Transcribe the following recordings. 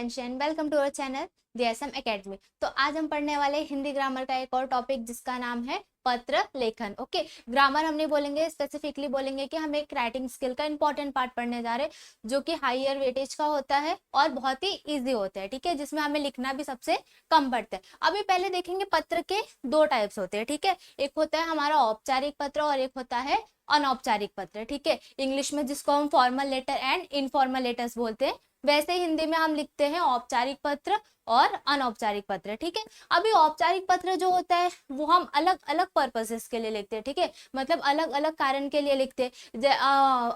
Attention, welcome to our channel DSM academy. तो आज हम पढ़ने वाले हिंदी ग्रामर का एक और टॉपिक जिसका नाम है पत्र लेखन। ओके, ग्रामर हम नहीं बोलेंगे, स्पेसिफिकली बोलेंगे कि हम एक राइटिंग स्किल का इंपॉर्टेंट पार्ट पढ़ने जा रहे हैं जो कि हायर वेटेज का होता है और बहुत ही इजी होता है। ठीक है, जिसमें हमें लिखना भी सबसे कम पड़ता है। अभी पहले देखेंगे पत्र के दो टाइप्स होते हैं। ठीक है, एक होता है हमारा औपचारिक पत्र और एक होता है अनौपचारिक पत्र। ठीक है, इंग्लिश में जिसको हम formal letter and informal letters बोलते हैं, वैसे हिंदी में हम लिखते हैं औपचारिक पत्र और अनौपचारिक पत्र। ठीक है, अभी औपचारिक पत्र जो होता है वो हम अलग अलग पर्पसेस के लिए लिखते हैं। ठीक है, मतलब अलग अलग कारण के लिए लिखते हैं।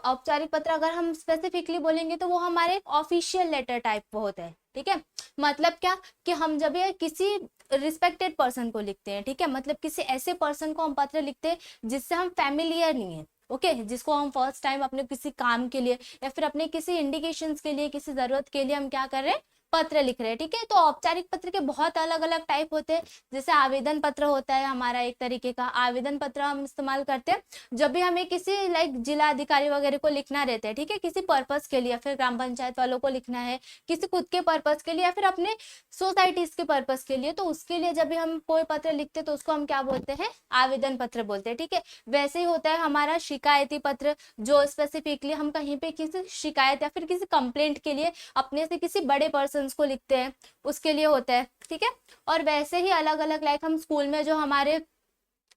औपचारिक पत्र अगर हम स्पेसिफिकली बोलेंगे तो वो हमारे ऑफिशियल लेटर टाइप वो होता है। ठीक है, मतलब क्या कि हम जब ये किसी रिस्पेक्टेड पर्सन को लिखते हैं, ठीक है, मतलब किसी ऐसे पर्सन को हम पत्र लिखते हैं जिससे हम फैमिलियर नहीं है। ओके, जिसको हम फर्स्ट टाइम अपने किसी काम के लिए या फिर अपने किसी इंडिकेशंस के लिए, किसी जरूरत के लिए हम क्या कर रहे हैं, पत्र लिख रहे हैं। ठीक है, तो औपचारिक पत्र के बहुत अलग अलग टाइप होते हैं। जैसे आवेदन पत्र होता है हमारा एक तरीके का। आवेदन पत्र हम इस्तेमाल करते हैं जब भी हमें किसी जिला अधिकारी वगैरह को लिखना रहता है। ठीक है, किसी पर्पस के लिए, या फिर ग्राम पंचायत वालों को लिखना है किसी खुद के पर्पस के लिए या फिर अपने सोसाइटीज के पर्पस के लिए, तो उसके लिए जब भी हम कोई पत्र लिखते हैं तो उसको हम क्या बोलते हैं, आवेदन पत्र बोलते हैं। ठीक है, वैसे ही होता है हमारा शिकायती पत्र, जो स्पेसिफिकली हम कहीं पे किसी शिकायत या फिर किसी कंप्लेंट के लिए अपने से किसी बड़े पर्सन को लिखते हैं, उसके लिए होता है। ठीक है, और वैसे ही अलग अलग हम स्कूल में जो हमारे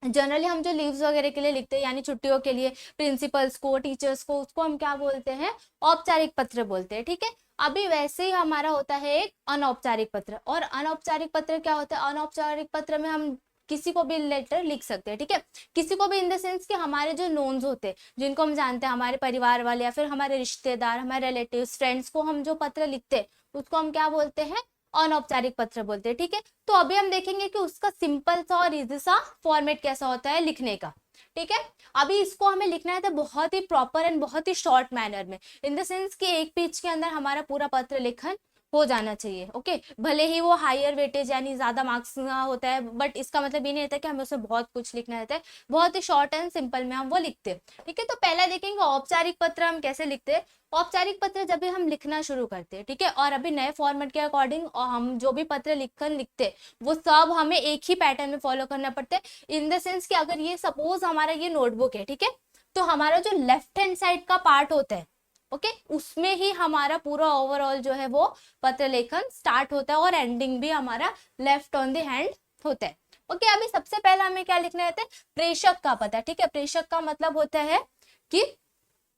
जनरली हम जो लीव्स वगैरह के लिए लिखते हैं, यानी छुट्टियों के लिए प्रिंसिपल्स को, टीचर्स को, उसको हम क्या बोलते हैं, औपचारिक पत्र बोलते हैं। ठीक है, अभी वैसे ही हमारा होता है एक अनौपचारिक पत्र। और अनौपचारिक पत्र क्या होता है, अनौपचारिक पत्र में हम किसी को भी लेटर लिख सकते हैं। ठीक है, किसी को भी इन द सेंस कि हमारे जो नोन्स होते हैं, जिनको हम जानते हैं, हमारे परिवार वाले या फिर हमारे रिश्तेदार, हमारे रिलेटिव्स, फ्रेंड्स को हम जो पत्र लिखते हैं उसको हम क्या बोलते हैं, अनौपचारिक पत्र बोलते हैं। ठीक है, तो अभी हम देखेंगे कि उसका सिंपल सा और इजी सा फॉर्मेट कैसा होता है लिखने का। ठीक है, अभी इसको हमें लिखना है तो बहुत ही प्रॉपर एंड बहुत ही शॉर्ट मैनर में, इन द सेंस कि एक पेज के अंदर हमारा पूरा पत्र लेखन हो जाना चाहिए। ओके, भले ही वो हायर वेटेज यानी ज्यादा मार्क्स होता है, बट इसका मतलब ये नहीं रहता कि हमें उसमें बहुत कुछ लिखना रहता है। बहुत ही शॉर्ट एंड सिंपल में हम वो लिखते हैं। ठीक है, तो पहला देखेंगे औपचारिक पत्र हम कैसे लिखते हैं। औपचारिक पत्र जब भी हम लिखना शुरू करते हैं, ठीक है, और अभी नए फॉर्मेट के अकॉर्डिंग हम जो भी पत्र लिखकर लिखते हैं वो सब हमें एक ही पैटर्न में फॉलो करना पड़ता है। इन द सेंस कि अगर ये सपोज हमारा ये नोटबुक है, ठीक है, तो हमारा जो लेफ्ट हैंड साइड का पार्ट होता है, ओके, उसमें ही हमारा पूरा ओवरऑल जो है वो पत्र लेखन स्टार्ट होता है और एंडिंग भी हमारा लेफ्ट ऑन द हैंड होता है। ओके, अभी सबसे पहला हमें क्या लिखना रहता है, प्रेषक का पता। ठीक है, प्रेषक का मतलब होता है कि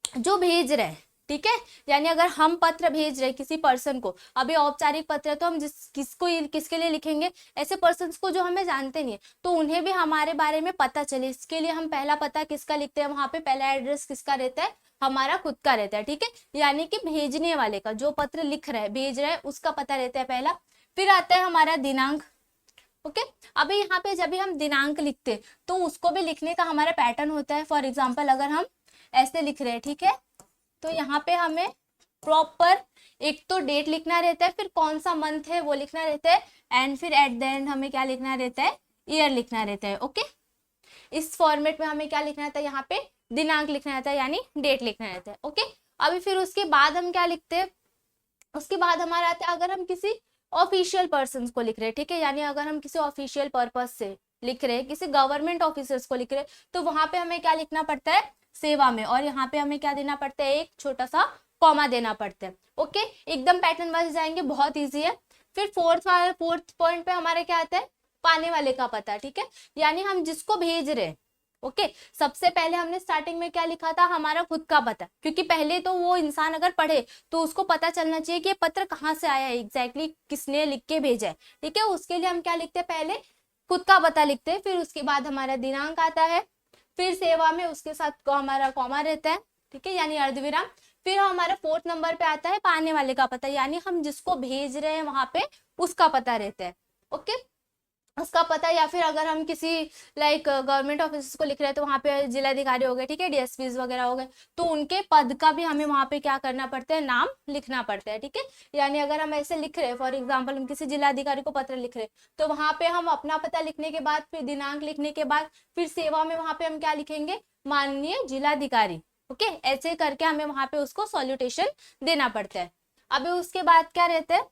जो भेज रहे हैं। ठीक है, यानी अगर हम पत्र भेज रहे किसी पर्सन को, अभी औपचारिक पत्र तो हम किसके लिए लिखेंगे, ऐसे पर्सन को जो हमें जानते नहीं है, तो उन्हें भी हमारे बारे में पता चले, इसके लिए हम पहला पता किसका लिखते हैं, वहां पे पहला एड्रेस किसका रहता है, हमारा खुद का रहता है। ठीक है, यानी कि भेजने वाले का, जो पत्र लिख रहा है, भेज रहा है, उसका पता रहता है पहला। फिर आता है हमारा दिनांक। ओके, अभी यहाँ पे जब भी हम दिनांक लिखते हैं तो उसको भी लिखने का हमारा पैटर्न होता है। फॉर एग्जाम्पल अगर हम ऐसे लिख रहे हैं, ठीक है, तो यहाँ पे हमें प्रॉपर एक तो डेट लिखना रहता है, फिर कौन सा मंथ है वो लिखना रहता है, एंड फिर एट द एंड हमें क्या लिखना रहता है, ईयर लिखना रहता है। ओके, इस फॉर्मेट में हमें क्या लिखना रहता है, यहाँ पे दिनांक लिखना रहता है, यानी डेट लिखना रहता है। ओके, अभी फिर उसके बाद हम क्या लिखते हैं, उसके बाद हमारा आता है अगर हम किसी ऑफिशियल पर्सन को लिख रहे हैं, ठीक है, यानी अगर हम किसी ऑफिशियल पर्पज से लिख रहे हैं, किसी गवर्नमेंट ऑफिसर्स को लिख रहे हैं, तो वहां पे हमें क्या लिखना पड़ता है, सेवा में, और यहाँ पे हमें क्या देना पड़ता है, एक छोटा सा कॉमा देना पड़ता है। ओके, एकदम पैटर्न वाइज जाएंगे, बहुत ईजी है। फिर फोर्थ पॉइंट पे हमारा क्या आता है, पाने वाले का पता। ठीक है, यानी हम जिसको भेज रहे हैं। ओके, सबसे पहले हमने स्टार्टिंग में क्या लिखा था, हमारा खुद का पता, क्योंकि पहले तो वो इंसान अगर पढ़े तो उसको पता चलना चाहिए कि ये पत्र कहाँ से आया है, एग्जैक्टली किसने लिख के भेजा है। ठीक है, उसके लिए हम क्या लिखते हैं, पहले खुद का पता लिखते हैं, फिर उसके बाद हमारा दिनांक आता है, फिर सेवा में उसके साथ हमारा कॉमा रहता है। ठीक है, यानी अर्धविराम। फिर हमारा फोर्थ नंबर पे आता है पाने वाले का पता, यानी हम जिसको भेज रहे हैं वहां पे उसका पता रहता है। ओके, उसका पता, या फिर अगर हम किसी गवर्नमेंट ऑफिस को लिख रहे हैं तो वहाँ पे जिलाधिकारी हो गए, ठीक है, डीएसपीज वगैरह हो गए, तो उनके पद का भी हमें वहाँ पे क्या करना पड़ता है, नाम लिखना पड़ता है। ठीक है, यानी अगर हम ऐसे लिख रहे हैं, फॉर एग्जाम्पल हम किसी जिलाधिकारी को पत्र लिख रहे हैं, तो वहाँ पे हम अपना पता लिखने के बाद, फिर दिनांक लिखने के बाद, फिर सेवा में वहाँ पे हम क्या लिखेंगे, माननीय जिलाधिकारी। ओके, ऐसे करके हमें वहाँ पे उसको सॉल्यूटेशन देना पड़ता है। अभी उसके बाद क्या रहता है,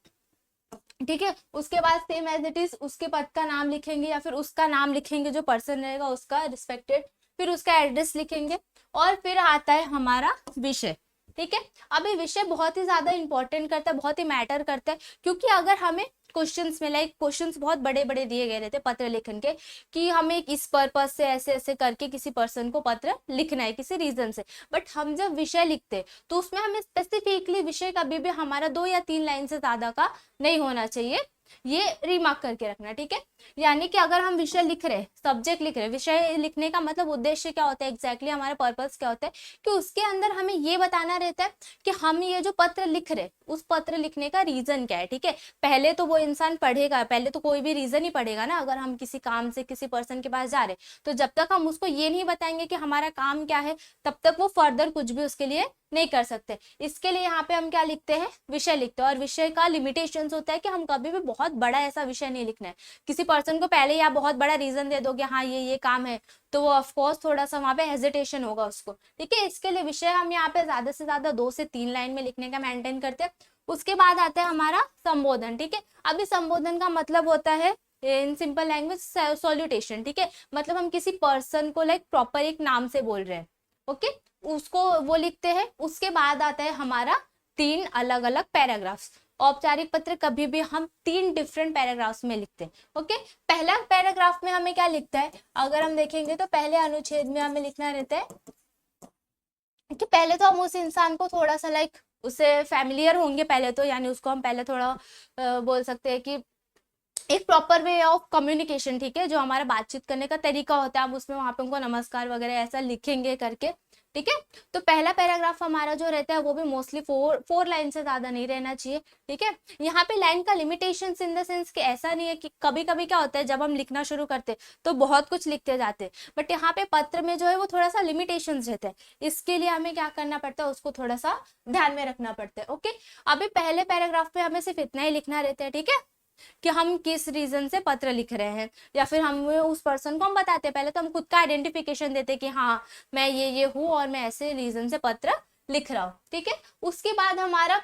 ठीक है। उसके बाद सेम एज इट इज उसके पद का नाम लिखेंगे या फिर उसका नाम लिखेंगे, जो पर्सन रहेगा उसका रिस्पेक्टेड, फिर उसका एड्रेस लिखेंगे और फिर आता है हमारा विषय। ठीक है। अब ये विषय बहुत ही ज्यादा इंपॉर्टेंट करता है, बहुत ही मैटर करता है, क्योंकि अगर हमें क्वेश्चंस में, लाइक क्वेश्चंस बहुत बड़े बड़े दिए गए रहते पत्र लेखन के, कि हमें इस पर्पज से ऐसे ऐसे करके किसी पर्सन को पत्र लिखना है किसी रीजन से, बट हम जब विषय लिखते तो उसमें हमें स्पेसिफिकली विषय कभी भी हमारा 2 या 3 लाइन से ज्यादा का नहीं होना चाहिए, ये रिमार्क करके रखना। ठीक है। यानी कि अगर हम विषय लिख रहे, सब्जेक्ट लिख रहे, विषय लिखने का मतलब उद्देश्य क्या होता है, एग्जैक्टली हमारा पर्पस क्या होता है, कि उसके अंदर हमें ये बताना रहता है कि हम ये जो पत्र लिख रहे, उस पत्र लिखने का रीजन क्या है। ठीक है। पहले तो वो इंसान पढ़ेगा, पहले तो कोई भी रीजन ही पढ़ेगा ना, अगर हम किसी काम से किसी पर्सन के पास जा रहे, तो जब तक हम उसको ये नहीं बताएंगे कि हमारा काम क्या है, तब तक वो फर्दर कुछ भी उसके लिए नहीं कर सकते। इसके लिए यहाँ पे हम क्या लिखते हैं, विषय लिखते हैं। और विषय का लिमिटेशंस होता है कि हम कभी भी बहुत बड़ा ऐसा विषय नहीं लिखना है। किसी पर्सन को पहले ही आप बहुत बड़ा रीजन दे दोगे, हाँ ये काम है, तो वो ऑफकोर्स थोड़ा सा वहां पे हेजिटेशन होगा उसको। ठीक है। इसके लिए विषय हम यहाँ पे ज्यादा से ज्यादा 2 से 3 लाइन में लिखने का मेंटेन करते हैं। उसके बाद आता है हमारा संबोधन। ठीक है। अभी संबोधन का मतलब होता है इन सिंपल लैंग्वेज सॉल्यूटेशन। ठीक है। मतलब हम किसी पर्सन को लाइक प्रॉपर एक नाम से बोल रहे हैं, ओके, उसको वो लिखते हैं। उसके बाद आता है हमारा 3 अलग अलग पैराग्राफ्स। औपचारिक पत्र कभी भी हम 3 डिफरेंट पैराग्राफ्स में लिखते हैं। ओके। पहला पैराग्राफ में हमें क्या लिखता है, अगर हम देखेंगे तो पहले अनुच्छेद में हमें लिखना रहता है कि पहले तो हम उस इंसान को थोड़ा सा लाइक उससे फैमिलियर होंगे पहले तो, यानी उसको हम पहले थोड़ा बोल सकते हैं कि एक प्रॉपर वे ऑफ कम्युनिकेशन। ठीक है। जो हमारा बातचीत करने का तरीका होता है, हम उसमें वहां पे उनको नमस्कार वगैरह ऐसा लिखेंगे करके। ठीक है। तो पहला पैराग्राफ हमारा जो रहता है वो भी मोस्टली 4 लाइन से ज्यादा नहीं रहना चाहिए। ठीक है। यहाँ पे लाइन का लिमिटेशन इन द सेंस कि ऐसा नहीं है कि कभी कभी क्या होता है जब हम लिखना शुरू करते तो बहुत कुछ लिखते जाते, बट यहाँ पे पत्र में जो है वो थोड़ा सा लिमिटेशन रहता है। इसके लिए हमें क्या करना पड़ता है, उसको थोड़ा सा ध्यान में रखना पड़ता है। ओके। अभी पहले पैराग्राफ पे हमें सिर्फ इतना ही लिखना रहता है। ठीक है, कि हम किस रीजन से पत्र लिख रहे हैं, या फिर हम उस पर्सन को हम बताते हैं, पहले तो हम खुद का आइडेंटिफिकेशन देते कि हाँ मैं ये हूँ और मैं ऐसे रीजन से पत्र लिख रहा हूँ। ठीक है। उसके बाद हमारा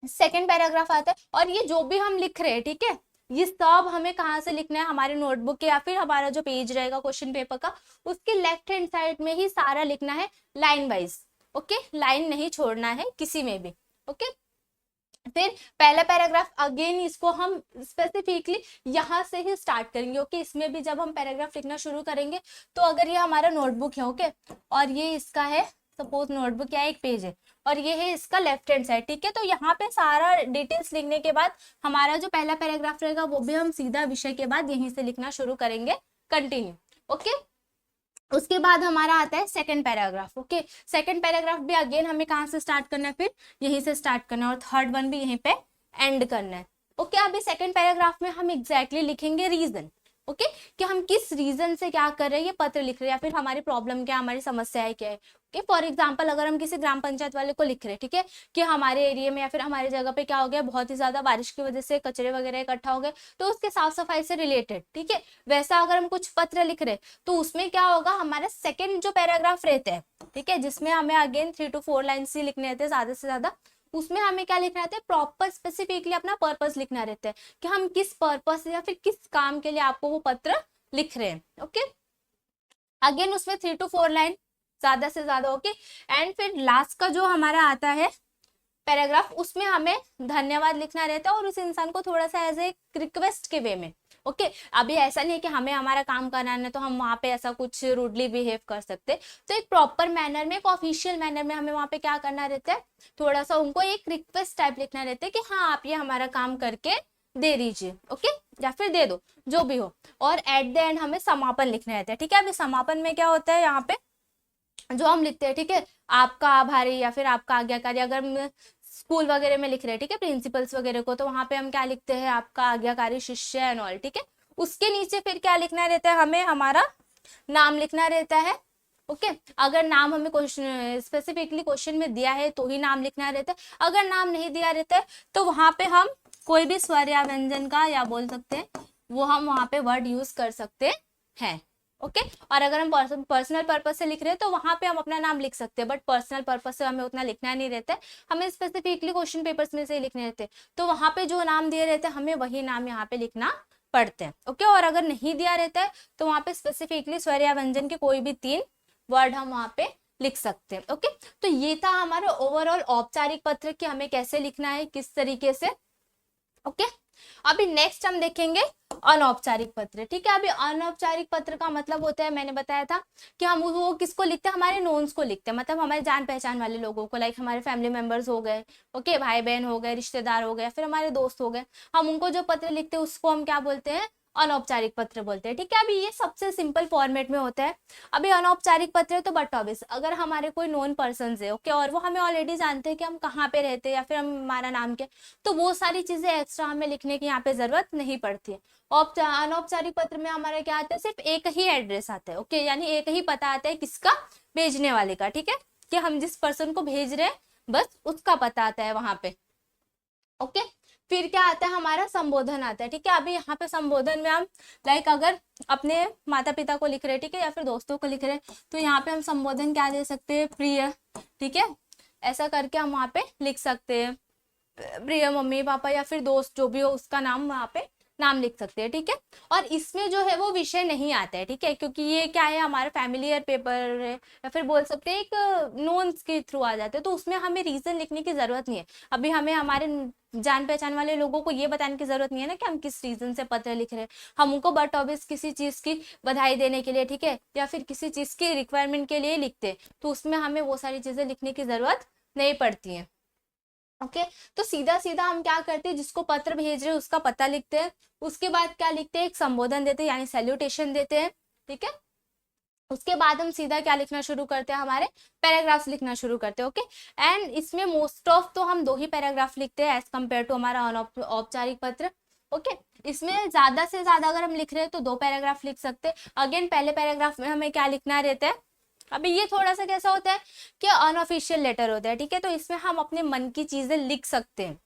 सेकेंड पैराग्राफ आता है, और ये जो भी हम लिख रहे हैं, ठीक है, ये सब हमें कहाँ से लिखना है, हमारे नोटबुक के या फिर हमारा जो पेज रहेगा क्वेश्चन पेपर का, उसके लेफ्ट हैंड साइड में ही सारा लिखना है लाइन वाइज। ओके। लाइन नहीं छोड़ना है किसी में भी। ओके। फिर पहला पैराग्राफ अगेन इसको हम स्पेसिफिकली यहाँ से ही स्टार्ट करेंगे। ओके। इसमें भी जब हम पैराग्राफ लिखना शुरू करेंगे तो अगर ये हमारा नोटबुक है, ओके, और ये इसका है सपोज नोटबुक या एक पेज है, और ये है इसका लेफ्ट हैंड साइड। ठीक है। तो यहाँ पे सारा डिटेल्स लिखने के बाद हमारा जो पहला पैराग्राफ रहेगा वो भी हम सीधा विषय के बाद यहीं से लिखना शुरू करेंगे, कंटिन्यू। ओके। उसके बाद हमारा आता है second paragraph. Okay. Second paragraph भी अगेन हमें कहाँ से स्टार्ट करना है, फिर यहीं से स्टार्ट करना है, और थर्ड वन भी यहीं पे एंड करना है। ओके। अभी सेकंड पैराग्राफ में हम एग्जैक्टली लिखेंगे रीजन। ओके। कि हम किस रीजन से क्या कर रहे हैं, ये पत्र लिख रहे हैं, या फिर हमारी प्रॉब्लम क्या, हमारी समस्या है क्या है। ओके। फॉर एग्जाम्पल अगर हम किसी ग्राम पंचायत वाले को लिख रहे हैं, ठीक है, कि हमारे एरिया में या फिर हमारी जगह पे क्या हो गया, बहुत ही ज्यादा बारिश की वजह से कचरे वगैरह इकट्ठा हो गए, तो उसके साफ सफाई से रिलेटेड। ठीक है। वैसा अगर हम कुछ पत्र लिख रहे तो उसमें क्या होगा, हमारा सेकेंड जो पैराग्राफ रहता है, ठीक है, जिसमें हमें अगेन 3 to 4 लाइन ही लिखने रहते हैं ज्यादा से ज्यादा, उसमें हमें क्या लिखना रहता है, प्रॉपर स्पेसिफिकली अपना पर्पस लिखना रहता है कि हम किस पर्पस या फिर किस काम के लिए आपको वो पत्र लिख रहे हैं। ओके। अगेन उसमें 3 to 4 लाइन ज्यादा से ज्यादा। ओके। एंड फिर लास्ट का जो हमारा आता है पैराग्राफ, उसमें हमें धन्यवाद लिखना रहता है, और उस इंसान को थोड़ा सा एज ए रिक्वेस्ट के वे में। ओके। अभी ऐसा नहीं है कि हमें हमारा काम कराना है तो हम वहां पे ऐसा कुछ रूडली बिहेव कर सकते, तो एक प्रॉपर मैनर में, एक ऑफिशियल मैनर में हमें वहां पे क्या करना रहता है, थोड़ा सा उनको एक रिक्वेस्ट टाइप लिखना रहता है कि हाँ आप ये हमारा काम करके दे दीजिए। ओके। या फिर दे दो, जो भी हो। और एट द एंड हमें समापन लिखना रहता है। ठीक है। अभी समापन में क्या होता है, यहाँ पे जो हम लिखते हैं, ठीक है, आपका आभारी या फिर आपका आज्ञाकारी, अगर हम स्कूल वगैरह में लिख रहे हैं, ठीक है, प्रिंसिपल्स वगैरह को, तो वहां पे हम क्या लिखते हैं, आपका आज्ञाकारी शिष्य एंड ऑल। ठीक है। उसके नीचे फिर क्या लिखना रहता है, हमें हमारा नाम लिखना रहता है। ओके। अगर नाम हमें क्वेश्चन स्पेसिफिकली क्वेश्चन में दिया है तो ही नाम लिखना रहता है, अगर नाम नहीं दिया रहता है तो वहां पे हम कोई भी स्वर या व्यंजन का या बोल सकते हैं वो हम वहां पे वर्ड यूज कर सकते हैं। ओके। और अगर हम पर्सनल पर्पज से लिख रहे हैं तो वहां पे हम अपना नाम लिख सकते हैं, बट पर्सनल पर्पज से हमें उतना लिखना नहीं रहता है, हमें स्पेसिफिकली क्वेश्चन पेपर्स में से ही लिखने रहते हैं, तो वहां पे जो नाम दिए रहते हैं हमें वही नाम यहाँ पे लिखना पड़ते हैं। ओके। और अगर नहीं दिया रहता है तो वहां पे स्पेसिफिकली स्वर या व्यंजन के कोई भी 3 वर्ड हम वहां पे लिख सकते हैं। ओके। तो ये था हमारा ओवरऑल औपचारिक पत्र कि हमें कैसे लिखना है, किस तरीके से। ओके। अभी नेक्स्ट हम देखेंगे अनौपचारिक पत्र। ठीक है। अभी अनौपचारिक पत्र का मतलब होता है, मैंने बताया था कि हम वो किसको लिखते हैं, हमारे नोन्स को लिखते हैं, मतलब हमारे जान पहचान वाले लोगों को, लाइक हमारे फैमिली मेंबर्स हो गए, ओके, भाई बहन हो गए, रिश्तेदार हो गए, फिर हमारे दोस्त हो गए, हम उनको जो पत्र लिखते हैं उसको हम क्या बोलते हैं, अनौपचारिक पत्र बोलते हैं। ठीक है। अभी ये सबसे सिंपल फॉर्मेट में होता है। अभी अनौपचारिक पत्र है तो बट ऑब्वियस अगर हमारे कोई नोन पर्सन है, ओके, और वो हमें ऑलरेडी जानते हैं कि हम कहाँ पे रहते हैं या फिर हमारा नाम क्या, तो वो सारी चीजें एक्स्ट्रा हमें लिखने की यहाँ पे जरूरत नहीं पड़ती है। अनौपचारिक पत्र में हमारा क्या आता है, सिर्फ एक ही एड्रेस आता है, ओके, यानी एक ही पता आता है किसका, भेजने वाले का। ठीक है, कि हम जिस पर्सन को भेज रहे हैं बस उसका पता आता है वहां पे। ओके। फिर क्या आता है, हमारा संबोधन आता है। ठीक है। अभी यहाँ पे संबोधन में हम लाइक अगर अपने माता पिता को लिख रहे हैं, ठीक है, या फिर दोस्तों को लिख रहे हैं, तो यहाँ पे हम संबोधन क्या दे सकते हैं, प्रिय। ठीक है, ऐसा करके हम वहाँ पे लिख सकते हैं, प्रिय मम्मी पापा या फिर दोस्त जो भी हो उसका नाम वहाँ पे नाम लिख सकते हैं। ठीक है। और इसमें जो है वो विषय नहीं आता है। ठीक है, क्योंकि ये क्या है, हमारा फैमिलियर पेपर है या फिर बोल सकते हैं एक नोन्स के थ्रू आ जाते हैं, तो उसमें हमें रीजन लिखने की जरूरत नहीं है। अभी हमें हमारे जान पहचान वाले लोगों को ये बताने की जरूरत नहीं है ना कि हम किस रीजन से पत्र लिख रहे हैं, हम उनको बट ऑब्वियस किसी चीज की बधाई देने के लिए, ठीक है, या फिर किसी चीज की रिक्वायरमेंट के लिए लिखते हैं, तो उसमें हमें वो सारी चीजें लिखने की जरूरत नहीं पड़ती है। ओके। तो सीधा सीधा हम क्या करते हैं, जिसको पत्र भेज रहे हैं उसका पता लिखते हैं, उसके बाद क्या लिखते हैं, एक संबोधन देते हैं यानी सैल्यूटेशन देते हैं। ठीक है। उसके बाद हम सीधा क्या लिखना शुरू करते हैं, हमारे पैराग्राफ्स लिखना शुरू करते हैं। ओके। एंड इसमें मोस्ट ऑफ तो हम 2 ही पैराग्राफ लिखते हैं एज कम्पेयर टू हमारा औपचारिक पत्र। ओके। इसमें ज्यादा से ज्यादा अगर हम लिख रहे हैं तो 2 पैराग्राफ लिख सकते हैं। अगेन पहले पैराग्राफ में हमें क्या लिखना रहता है, अभी ये थोड़ा सा कैसा होता है कि अनऑफिशियल लेटर होता है। ठीक है। तो इसमें हम अपने मन की चीजें लिख सकते हैं।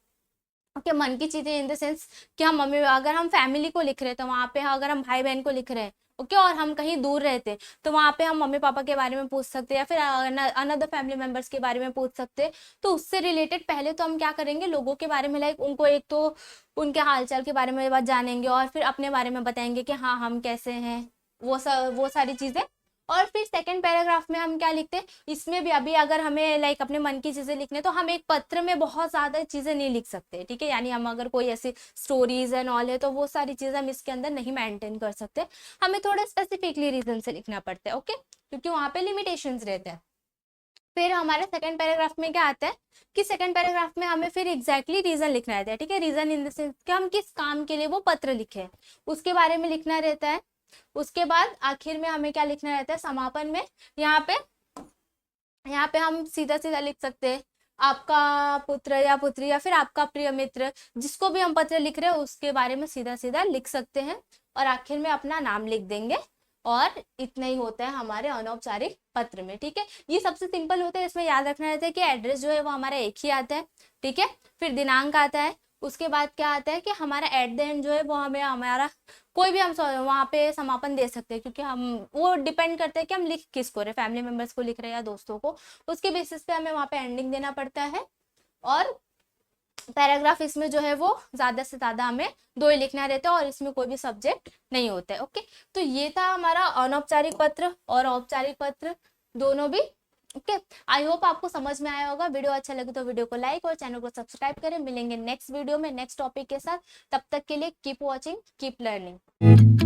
ओके। मन की चीजें इन द सेंस कि हम मम्मी, अगर हम फैमिली को लिख रहे हैं तो वहां पे अगर हम भाई बहन को लिख रहे हैं, ओके, और हम कहीं दूर रहते हैं तो वहां पे हम मम्मी पापा के बारे में पूछ सकते हैं या फिर अनदर फैमिली मेंबर्स के बारे में पूछ सकते हैं। तो उससे रिलेटेड पहले तो हम क्या करेंगे, लोगों के बारे में लाइक उनको एक तो उनके हालचाल के बारे में बात जानेंगे और फिर अपने बारे में बताएंगे कि हाँ हम कैसे हैं, वो सारी चीजें। और फिर सेकंड पैराग्राफ में हम क्या लिखते हैं, इसमें भी अभी अगर हमें लाइक अपने मन की चीजें लिखने तो हम एक पत्र में बहुत ज्यादा चीजें नहीं लिख सकते। ठीक है, यानी हम अगर कोई ऐसी स्टोरीज एंड ऑल है तो वो सारी चीजें हम इसके अंदर नहीं मेंटेन कर सकते, हमें थोड़ा स्पेसिफिकली रीजन से लिखना पड़ता है। ओके, क्योंकि वहां पे लिमिटेशंस रहते हैं। फिर हमारे सेकंड पैराग्राफ में क्या आता है कि सेकंड पैराग्राफ में हमें फिर एग्जैक्टली रीजन लिखना रहता है। ठीक है, रीजन इन द सेंस कि हम किस काम के लिए वो पत्र लिखे उसके बारे में लिखना रहता है। उसके बाद आखिर में हमें क्या लिखना रहता है, समापन में यहाँ पे हम सीधा सीधा लिख सकते हैं आपका पुत्र या पुत्री या फिर आपका प्रिय मित्र, जिसको भी हम पत्र लिख रहे हैं उसके बारे में सीधा सीधा लिख सकते हैं और आखिर में अपना नाम लिख देंगे। और इतना ही होता है हमारे अनौपचारिक पत्र में। ठीक है, ये सबसे सिंपल होता है। इसमें याद रखना रहता है कि एड्रेस जो है वो हमारा एक ही आता है। ठीक है, फिर दिनांक आता है, उसके बाद क्या आता है कि हमारा एट द एंड जो है वो हमें हमारा कोई भी हम वहाँ पे समापन दे सकते हैं, क्योंकि हम वो डिपेंड करता है कि हम लिख किसको रहे, फैमिली मेंबर्स को लिख रहे हैं या दोस्तों को, उसके बेसिस पे हमें वहाँ पे एंडिंग देना पड़ता है। और पैराग्राफ इसमें जो है वो ज्यादा से ज्यादा हमें 2 ही लिखना रहता है और इसमें कोई भी सब्जेक्ट नहीं होता है। ओके, तो ये था हमारा अनौपचारिक पत्र और औपचारिक पत्र दोनों भी। ओके, आई होप आपको समझ में आया होगा। वीडियो अच्छा लगे तो वीडियो को लाइक और चैनल को सब्सक्राइब करें। मिलेंगे नेक्स्ट वीडियो में नेक्स्ट टॉपिक के साथ, तब तक के लिए कीप वॉचिंग, कीप लर्निंग।